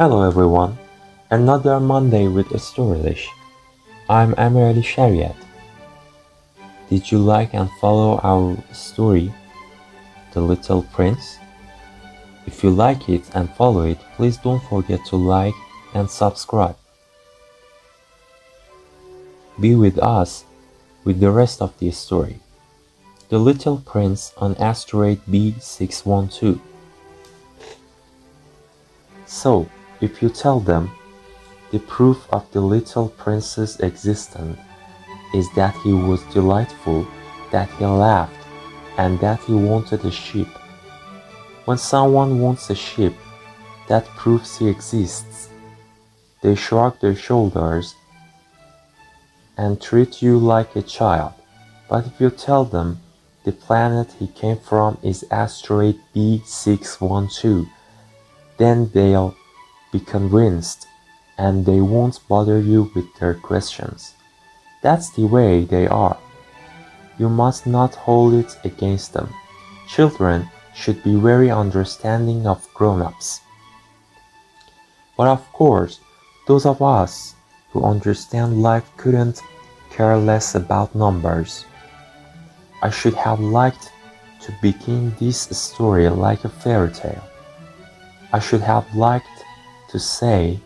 Hello everyone, another Monday with a Storylish. I'm Amirali Shariat. Did you like and follow our story, The Little Prince? If you like it and follow it, please don't forget to like and subscribe. Be with us with the rest of the story. The Little Prince on asteroid B612. So, if you tell them the proof of the little prince's existence is that he was delightful, that he laughed, and that he wanted a sheep. When someone wants a sheep, that proves he exists. They shrug their shoulders and treat you like a child. But if you tell them the planet he came from is asteroid B612, then they'll be convinced and they won't bother you with their questions. That's the way they are. You must not hold it against them. Children should be very understanding of grown-ups. But of course, those of us who understand life couldn't care less about numbers. I should have liked to begin this story like a fairy tale. I should have liked to say,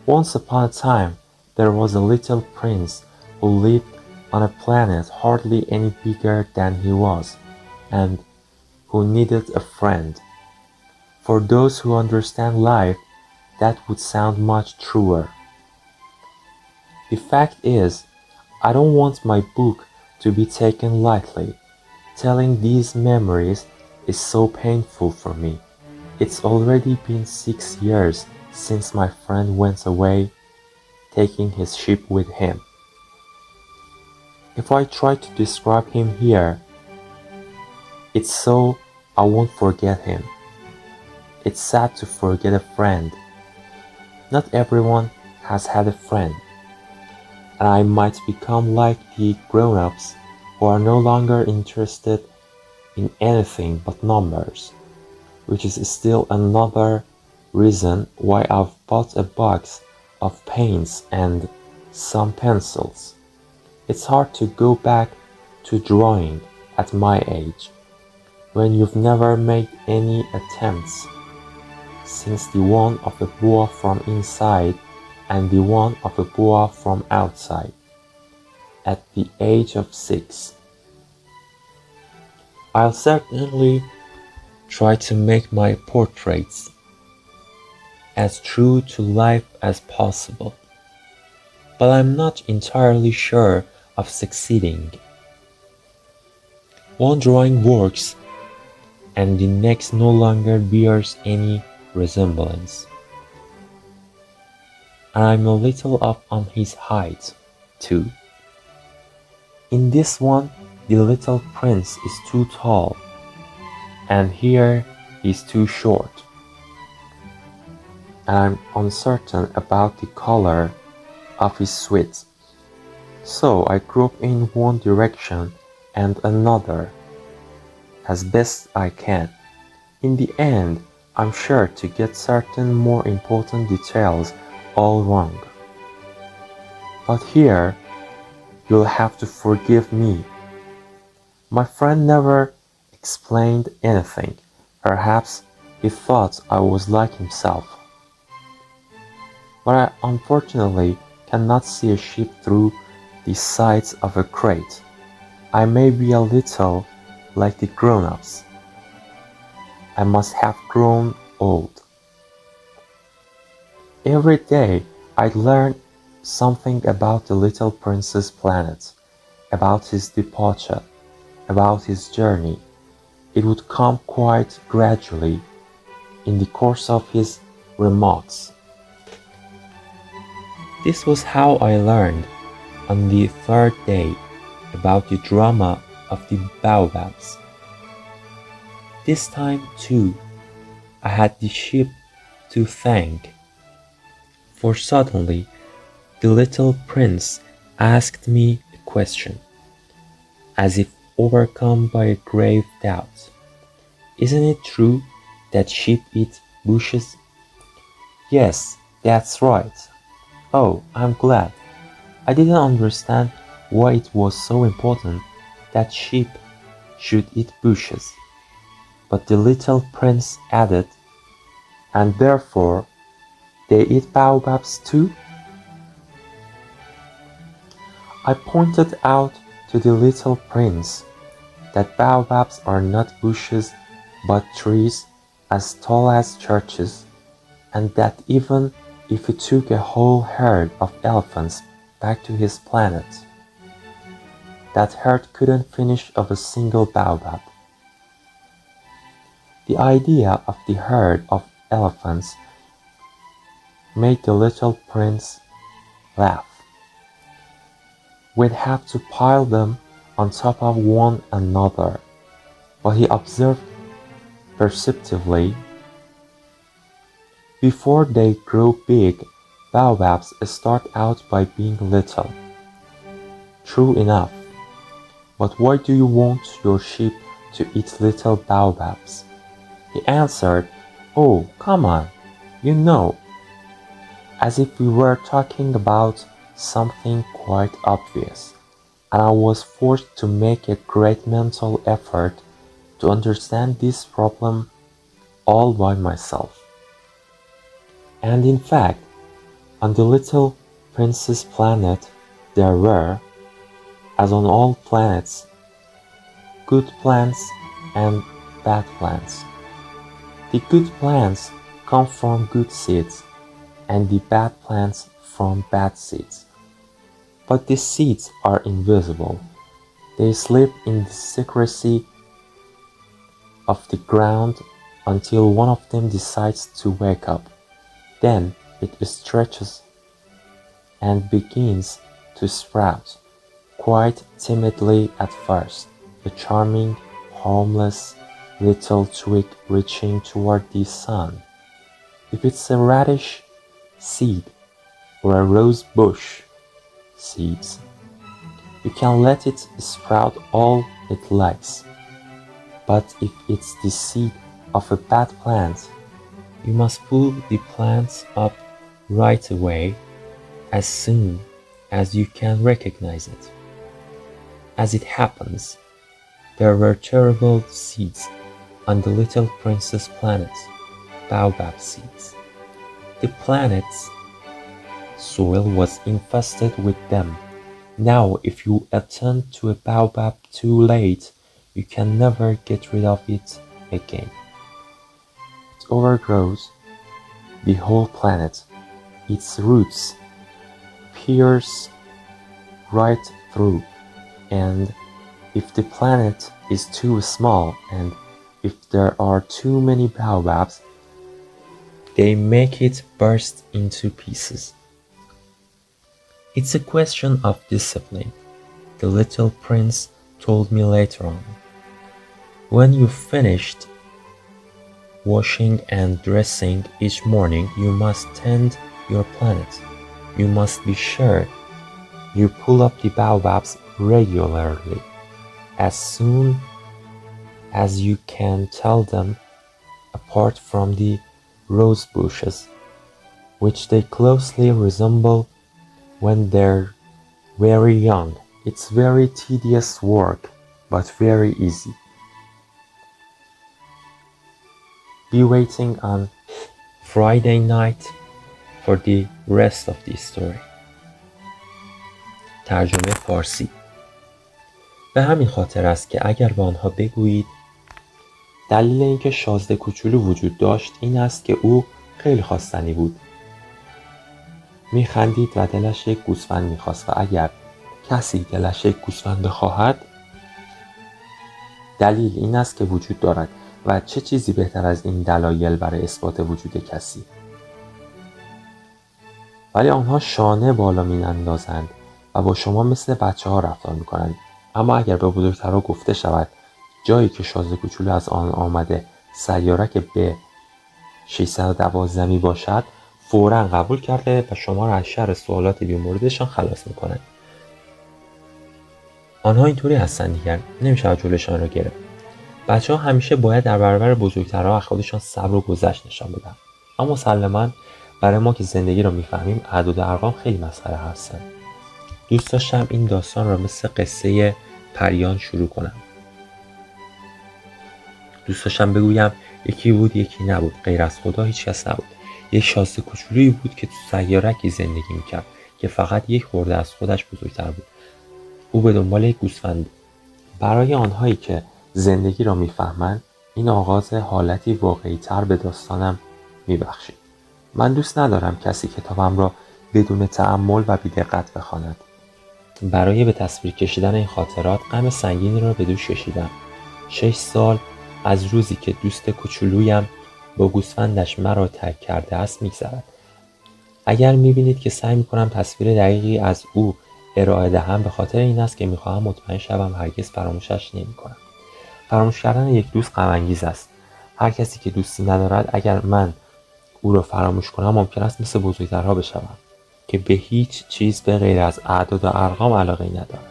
once upon a time there was a little prince who lived on a planet hardly any bigger than he was, and who needed a friend. For those who understand life, that would sound much truer. The fact is, I don't want my book to be taken lightly. Telling these memories is so painful for me. It's already been 6 years since my friend went away, taking his sheep with him. If I try to describe him here, it's so I won't forget him. It's sad to forget a friend. Not everyone has had a friend, and I might become like the grown-ups who are no longer interested in anything but numbers, which is still another reason why I've bought a box of paints and some pencils. It's hard to go back to drawing at my age, when you've never made any attempts since the one of a boa from inside and the one of a boa from outside, at the age of 6. I'll certainly try to make my portraits as true to life as possible, but I'm not entirely sure of succeeding. One drawing works and the next no longer bears any resemblance. And I'm a little up on his height, too. In this one, the little prince is too tall, and here he's too short. And I'm uncertain about the color of his sweat. So I group in one direction and another, as best I can. In the end, I'm sure to get certain more important details all wrong. But here, you'll have to forgive me. My friend never explained anything. Perhaps he thought I was like himself. But I unfortunately cannot see a sheep through the sides of a crate. I may be a little like the grown-ups. I must have grown old. Every day I learn something about the little prince's planet, about his departure, about his journey. It would come quite gradually in the course of his remarks. This was how I learned on the 3rd day about the drama of the baobabs. This time, too, I had the sheep to thank, for suddenly the little prince asked me a question, as if overcome by a grave doubt. Isn't it true that sheep eat bushes? Yes, that's right. Oh, I'm glad. I didn't understand why it was so important that sheep should eat bushes. But the little prince added, and therefore they eat baobabs too? I pointed out to the little prince that baobabs are not bushes but trees as tall as churches, and that even if he took a whole herd of elephants back to his planet, that herd couldn't finish off a single baobab. The idea of the herd of elephants made the little prince laugh. We'd have to pile them on top of one another, but he observed perceptively, before they grow big, baobabs start out by being little. True enough, but why do you want your sheep to eat little baobabs? He answered, oh, come on, you know, as if we were talking about something quite obvious, and I was forced to make a great mental effort to understand this problem all by myself. And in fact, on the little prince's planet there were, as on all planets, good plants and bad plants. The good plants come from good seeds, and the bad plants from bad seeds. But the seeds are invisible. They sleep in the secrecy of the ground until one of them decides to wake up. Then it stretches and begins to sprout, quite timidly at first, a charming, harmless little twig reaching toward the sun. If it's a radish seed or a rose bush seeds, you can let it sprout all it likes. But if it's the seed of a bad plant, you must pull the plants up right away as soon as you can recognize it. As it happens, there were terrible seeds on the little prince's planet, baobab seeds. The planet's soil was infested with them. Now, if you attend to a baobab too late, you can never get rid of it again. It overgrows the whole planet. Its roots pierce right through, and if the planet is too small and if there are too many baobabs, they make it burst into pieces. It's a question of discipline, the little prince told me later on. When you've finished washing and dressing each morning, you must tend your planet. You must be sure you pull up the baobabs regularly, as soon as you can tell them apart from the rose bushes, which they closely resemble when they're very young. It's very tedious work, but very easy. Be waiting on Friday night for the rest of the story. ترجمه فارسی. به همین خاطر است که اگر به آنها بگویید دلیل اینکه شازده کوچولو وجود داشت این است که او خیلی خواستنی بود. میخندید و دلش یک گوسفند میخواست و اگر کسی دلش یک گوسفند بخواهد دلیل این است که وجود دارد و چه چیزی بهتر از این دلایل برای اثبات وجود کسی. ولی آنها شانه بالا می‌اندازند و با شما مثل بچه‌ها رفتار می‌کنند. اما اگر به بزرگترها گفته شود جایی که شازده کوچولو از آن آمده سیارک به 612 می باشد، فوراً قبول کرده و شما را از شر سوالات بی‌موردشان خلاص می‌کنند. آنها اینطوری هستند دیگر، نمی‌شود جلوشان را گرفت. بچه‌ها همیشه باید در برابر بزرگترها از خودشان صبر و گذشت نشان بدهند. اما مسلماً برای ما که زندگی رو میفهمیم اعداد و ارقام خیلی مسخره هستن. دوست داشتم این داستان رو مثل قصه پریان شروع کنم. دوست داشتم بگویم یکی بود یکی نبود، غیر از خدا هیچ کس نبود. یک شازده کوچولویی بود که تو سیارکی زندگی میکرد که فقط یک خورده از خودش بزرگتر بود. او به دنبال یک گوسفند بود. برای آنهایی که زندگی را میفهمند این آغاز حالتی واقعی تر به داستانم میبخشید. من دوست ندارم کسی کتابم را بدون تأمل و بی‌دقت بخواند. برای به تصویر کشیدن این خاطرات غم سنگینی را به دوش کشیدم. 6 سال از روزی که دوست کوچولویم با گوسفندش مرا ترک کرده است میگذرد. اگر میبینید که سعی میکنم تصویر دقیقی از او ارائه دهم، به خاطر این است که میخواهم مطمئن شوم هرگز فراموشش نمیکنم. فراموش کردن یک دوست غم انگیز است. هر کسی که دوستی ندارد، اگر من او را فراموش کنم ممکن است مثل بزرگترها بشوم که به هیچ چیز به غیر از اعداد و ارقام علاقه‌ای ندارد.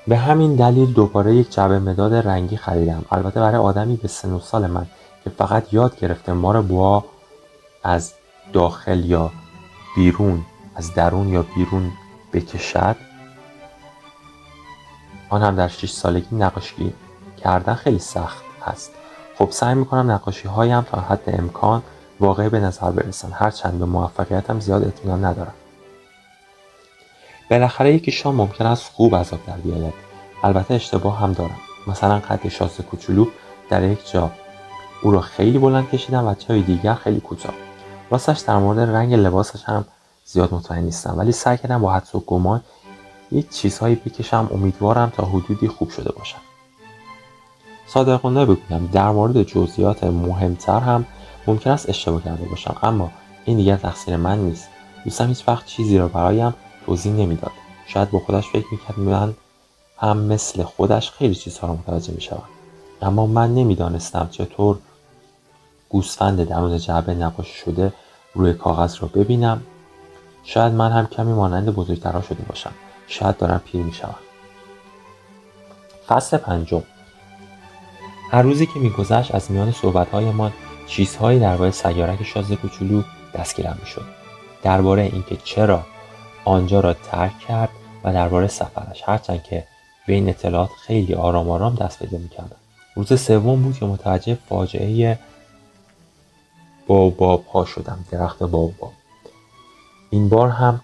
به همین دلیل دوباره یک جعبه مداد رنگی خریدم. البته برای آدمی به سن و سال من که فقط یاد گرفته مار بوا از داخل یا بیرون، از درون یا بیرون بکشد، آن هم در 6 سالگی، نقاشی کردن خیلی سخت است. خب سعی میکنم نقاشی هایم تا حد امکان واقعی به نظر برسن، هرچند به موفقیتم زیاد اطمینان ندارم. بالاخره یکی شام ممکن است خوب از آب در بیاید. البته اشتباه هم دارم. مثلا قد شازده کوچولو در یک جا او را خیلی بلند کشیدم و جای دیگر خیلی کوتاه. راستش در مورد رنگ لباسش هم زیاد مطمئن نیستم، ولی سعی کردم با حدس و گمان یک چیزهایی بکشم. امیدوارم تا حدودی خوب شده باشم. صادقانه بگویم در مورد جزئیات مهمتر هم ممکن است اشتباه کرده باشم، اما این دیگر تقصیر من نیست. دوستم هیچ وقت چیزی را برایم توضیح نمیداد. شاید با خودش فکر میکرد من هم مثل خودش خیلی چیزها را متوجه میشوم، اما من نمیدانستم چطور گوسفند درون جعبه نقاشی شده روی کاغذ را ببینم. شاید من هم کمی مانند بزرگترها شده باشم. شاید دارم پیر میشوم. فصل 5. هر روزی که میگذشت از میان صحبت‌هایمان چیزهایی درباره سیارک شازده کوچولو دستگیرم میشد. درباره اینکه چرا آنجا را ترک کرد و درباره سفرش، هرچند که به این اطلاعات خیلی آرام آرام دست پیدا میکردم. روز سوم بود که متوجه فاجعه باباب ها شدم. درخت باباب. این بار هم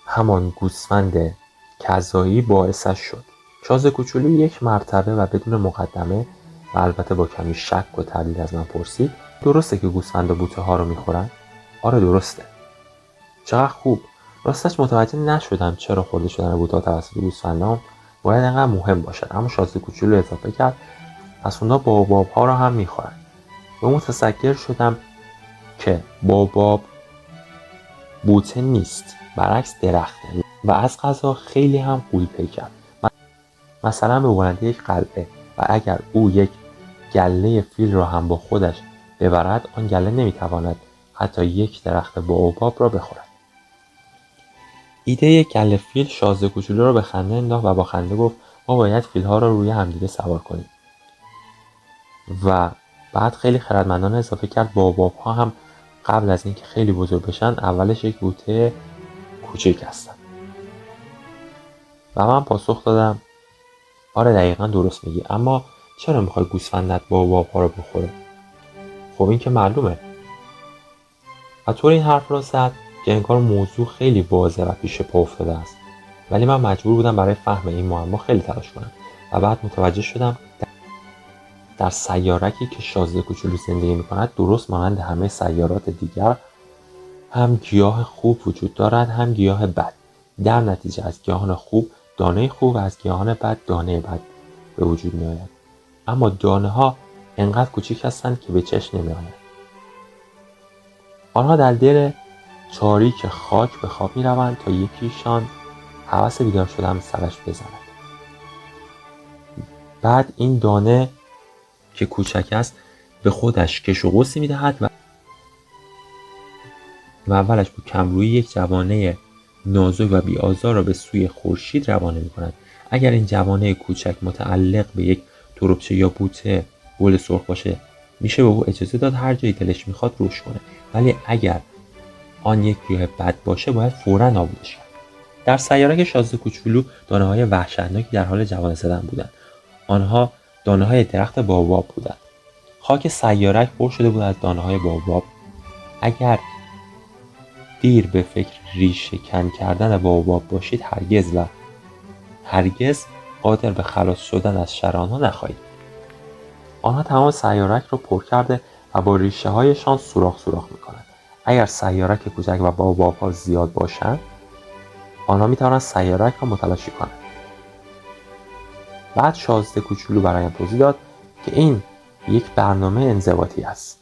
همان گوسفند کذایی باعثش شد. شازده کوچولو یک مرتبه و بدون مقدمه و البته با کمی شک و تردید از من پرسید درسته که گوسفندا بوته ها رو میخورن؟ آره درسته. چقدر خوب. راستش متوجه نشدم چرا خورده شدن بوته ها توسط گوسفندان باید انقدر مهم باشد، اما شازده کوچولو اضافه کرد پس اونا باباب ها رو هم میخورن. و متذکر شدم که باباب بوته نیست، برعکس درخته و از قضا خیلی هم غول پیکر. مثلا به بلندی یک قلعه، و اگر او یک گله فیل را هم با خودش ببرد آن گله نمیتواند حتی یک درخت باباب را بخورد. ایده یک گله فیل شازده کوچولو را به خنده انداخت و با خنده گفت ما باید فیل‌ها را روی همدیگه سوار کنیم. و بعد خیلی خردمندانه اضافه کرد باباب‌ها هم قبل از اینکه خیلی بزرگ بشن اولش یک بوته کوچک هستن. و من پاسخ دادم آره دقیقا درست میگی، اما چرا میخوای گوسفندت باباب‌ها رو بخوره؟ خب این که معلومه. و طور این حرف را زد که انگار موضوع خیلی واضح و پیش پا افتاده است، ولی من مجبور بودم برای فهم این معما خیلی تلاش کنم و بعد متوجه شدم در سیارکی که شازده کوچولو زندگی میکند درست مانند همه سیارات دیگر هم گیاه خوب وجود دارد هم گیاه بد. در نتیجه از گیاهان خوب دانه خوب و از گیاهان بد دانه بد به وجود می آید. اما دانه ها انقدر کوچک هستند که به چشم نمی آید. آنها در دل تاریک خاک به خواب می روند تا یکیشان هوس بیدار شدن سرش بزند. بعد این دانه که کوچک است به خودش کش و قوسی می دهد و اولش با کمرویی یک جوانه نازک و بی‌آزار را به سوی خورشید روانه می کند. اگر این جوانه کوچک متعلق به یک تربچه یا بوته گل سرخ باشه میشه به او اجازه داد هر جایی دلش میخواد رشد کنه، ولی اگر آن یک گیاه بد باشه باید فوراً نابودش کرد. در سیارک شازده کوچولو دانه‌های وحشتناکی در حال جوانه زدن بودند. آنها دانه‌های درخت باباب بودند. خاک سیارک پر شده بود از دانه‌های باباب. اگر دیر به فکر ریشه کن کردن باباب باشید هرگز قادر به خلاص شدن از شر آنها نخواهید. آنها تمام سیارک را پر کرده و با ریشه هایشان سوراخ میکنند. اگر سیارک کوچک و باباب ها زیاد باشند، آنها میتوانند سیارک را متلاشی کنند. بعد شازده کوچولو برایم توضیح داد که این یک برنامه انضباطی است.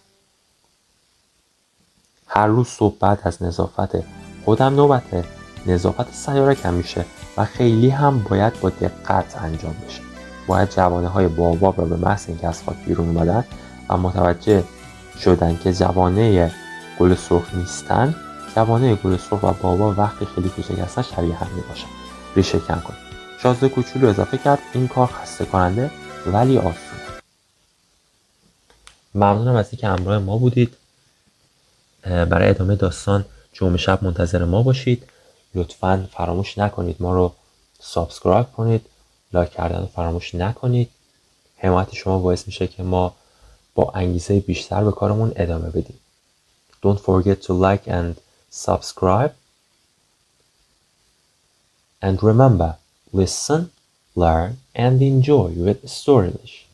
هر روز صبح بعد از نظافت خودم نوبت نظافت سیارکم میشه و خیلی هم باید با دقت انجام بشه. باید جوانه های باباب را به محض اینکه از خاک بیرون اومدن و متوجه شدن که جوانه گل سرخ نیستن، جوانه گل سرخ و باباب وقتی خیلی کوچک هستن شبیه هم میباشن، ریشه کن کنید. شازده کوچولو اضافه کرد این کار خسته کننده ولی آسونه. ممنونم از اینکه همراه ما بودید. برای ادامه داستان جمعه شب منتظر ما باشید. لطفاً فراموش نکنید ما رو سابسکرایب کنید، لایک کردن رو فراموش نکنید. حمایت شما باعث میشه که ما با انگیزه بیشتر به کارمون ادامه بدیم. Don't forget to like and subscribe. And remember, listen, learn and enjoy with Storylish.